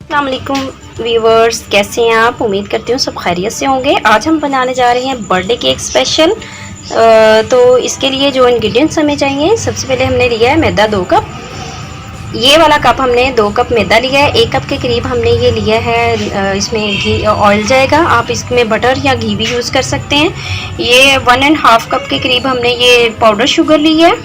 अस्सलाम वालेकुम व्यूवर्स, कैसे हैं आप? उम्मीद करती हूँ सब खैरियत से होंगे। आज हम बनाने जा रहे हैं बर्थडे केक स्पेशल। तो इसके लिए जो इंग्रेडिएंट्स हमें चाहिए, सबसे पहले हमने लिया है मैदा 2 कप। ये वाला कप हमने 2 कप मैदा लिया है। 1 कप के करीब हमने ये लिया है, इसमें घी ऑयल जाएगा। आप इसमें बटर या घी भी यूज़ कर सकते हैं। ये 1.5 कप के करीब हमने ये पाउडर शुगर ली है।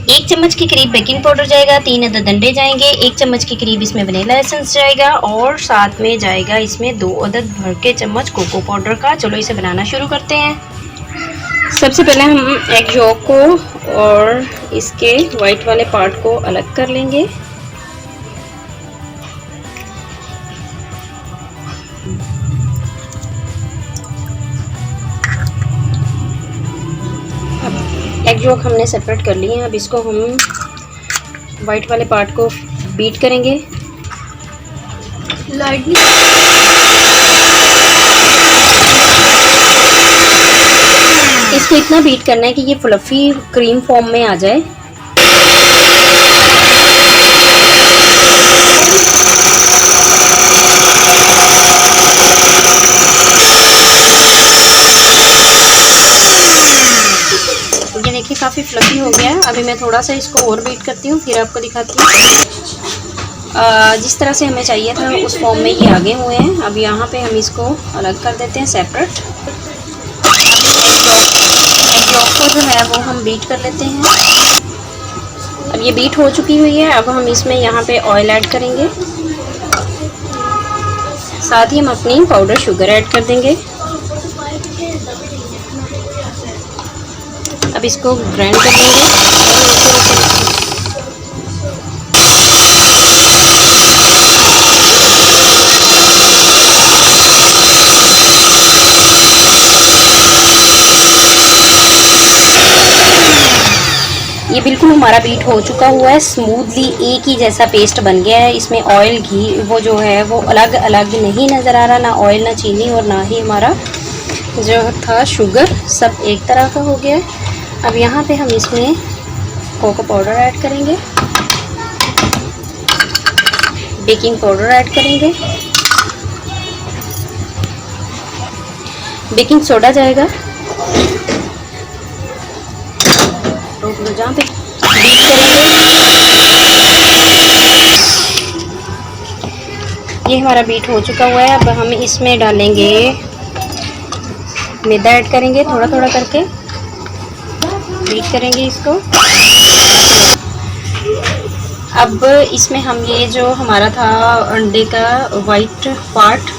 1 चम्मच के करीब बेकिंग पाउडर जाएगा, 3 अदद अंडे जाएंगे, 1 चम्मच के करीब इसमें वनीला एसेंस जाएगा और साथ में जाएगा इसमें 2 अदद भर के चम्मच कोको पाउडर का। चलो इसे बनाना शुरू करते हैं। सबसे पहले हम एग यॉक को और इसके वाइट वाले पार्ट को अलग कर लेंगे। एग यॉक हमने सेपरेट कर लिए हैं। अब इसको हम वाइट वाले पार्ट को बीट करेंगे लाइटली। इसको इतना बीट करना है कि ये फ्लफी क्रीम फॉर्म में आ जाए। ये देखिए काफ़ी फ्लफी हो गया है। अभी मैं थोड़ा सा इसको और बीट करती हूँ, फिर आपको दिखाती हूँ। जिस तरह से हमें चाहिए था उस फॉर्म में ये आगे हुए हैं। अब यहाँ पे हम इसको अलग कर देते हैं सेपरेट। एग यॉक को जो है वो हम बीट कर लेते हैं। अब ये बीट हो चुकी हुई है। अब हम इसमें यहाँ पे ऑयल ऐड करेंगे, साथ ही हम अपनी पाउडर शुगर ऐड कर देंगे। अब इसको ग्राइंड कर लेंगे। ये बिल्कुल हमारा बीट हो चुका हुआ है, स्मूथली एक ही जैसा पेस्ट बन गया है। इसमें ऑयल घी वो जो है वो अलग अलग नहीं नज़र आ रहा, ना ऑयल ना चीनी और ना ही हमारा जो था शुगर, सब एक तरह का हो गया है। अब यहाँ पे हम इसमें कोको पाउडर ऐड करेंगे, बेकिंग पाउडर ऐड करेंगे, बेकिंग सोडा जाएगा, जहाँ पे बीट करेंगे। ये हमारा बीट हो चुका हुआ है। अब हम इसमें डालेंगे मैदा ऐड करेंगे, थोड़ा थोड़ा करके बीट करेंगे इसको। अब इसमें हम ये जो हमारा था अंडे का वाइट पार्ट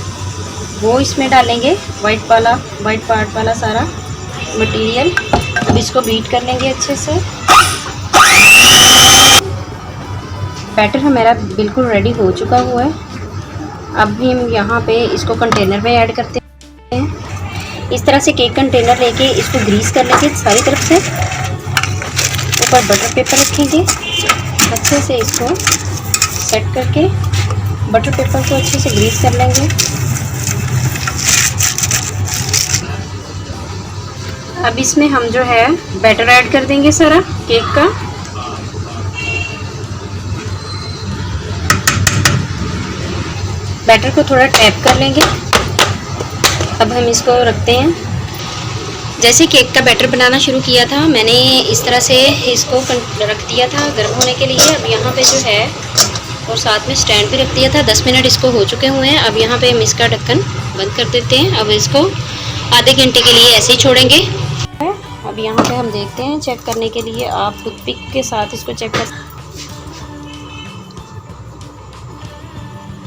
वो इसमें डालेंगे, वाइट पार्ट वाला सारा मटेरियल। अब इसको बीट कर लेंगे अच्छे से। बैटर हमारा बिल्कुल रेडी हो चुका हुआ है। अब भी हम यहाँ पे इसको कंटेनर में ऐड करते हैं। इस तरह से केक कंटेनर लेके इसको ग्रीस कर लेंगे सारी तरफ से। ऊपर बटर पेपर रखेंगे, अच्छे से इसको सेट करके बटर पेपर को अच्छे से ग्रीस कर लेंगे। अब इसमें हम जो है बैटर ऐड कर देंगे सारा केक का। बैटर को थोड़ा टैप कर लेंगे। अब हम इसको रखते हैं। जैसे केक का बैटर बनाना शुरू किया था मैंने इस तरह से इसको रख दिया था गर्म होने के लिए। अब यहाँ पे जो है और साथ में स्टैंड भी रख दिया था। 10 मिनट इसको हो चुके हुए हैं। अब यहाँ पे हम इसका ढक्कन बंद कर देते हैं। अब इसको आधे घंटे के लिए ऐसे ही छोड़ेंगे। अब यहाँ पे हम देखते हैं, चेक करने के लिए आप टूथपिक के साथ इसको चेक कर।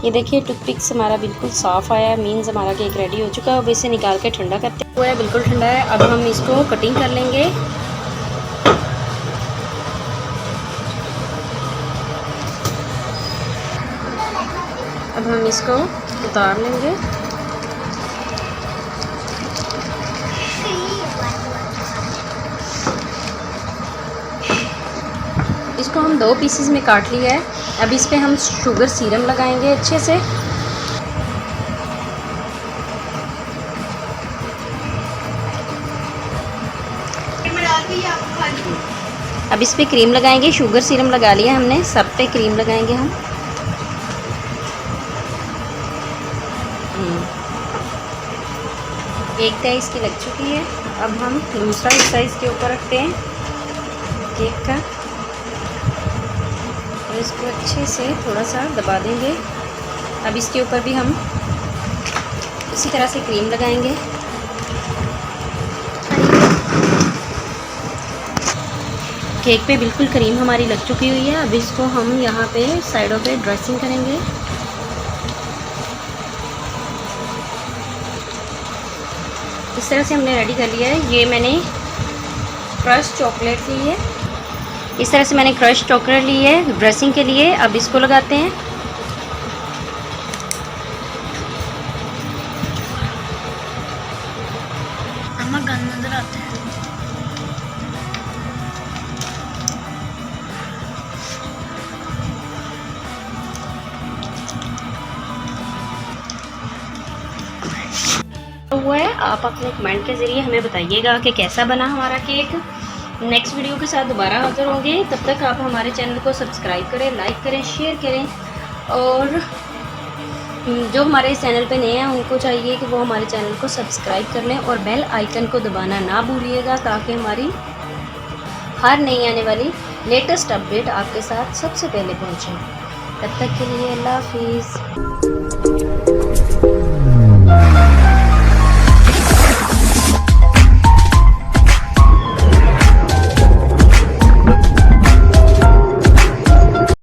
ये देखिए टूथपिक से हमारा बिल्कुल साफ़ आया, मीन्स हमारा केक रेडी हो चुका है। अब इसे निकाल के ठंडा करते हुए है, बिल्कुल ठंडा है। अब हम इसको कटिंग कर लेंगे। अब हम इसको उतार लेंगे। इसको हम 2 पीसेस में काट लिया है। अब इस पे हम शुगर सीरम लगाएंगे अच्छे से। अब अब इस पे क्रीम लगाएंगे। शुगर सिरम लगा लिया हमने, सब पे क्रीम लगाएंगे हम। एक तय इसकी लग चुकी है। अब हम दूसरा हिस्सा इसके ऊपर रखते हैं केक का, और इसको अच्छे से थोड़ा सा दबा देंगे। अब इसके ऊपर भी हम इसी तरह से क्रीम लगाएंगे। केक पे बिल्कुल क्रीम हमारी लग चुकी हुई है। अब इसको हम यहाँ पे साइडों पे ड्रेसिंग करेंगे। इस तरह से हमने रेडी कर लिया है। ये मैंने क्रश चॉकलेट ली है, इस तरह से मैंने क्रश चॉकलेट ली है ड्रेसिंग के लिए। अब इसको लगाते हैं। नजर आते हैं। हुआ है, आप अपने कमेंट के ज़रिए हमें बताइएगा कि कैसा बना हमारा केक। नेक्स्ट वीडियो के साथ दोबारा हाजिर होंगे। तब तक आप हमारे चैनल को सब्सक्राइब करें, लाइक करें, शेयर करें, और जो हमारे चैनल पे नए हैं उनको चाहिए कि वो हमारे चैनल को सब्सक्राइब कर लें और बेल आइकन को दबाना ना भूलिएगा, ताकि हमारी हर नई आने वाली लेटेस्ट अपडेट आपके साथ सबसे पहले पहुंचे। तब तक के लिए अल्लाह हाफिज़।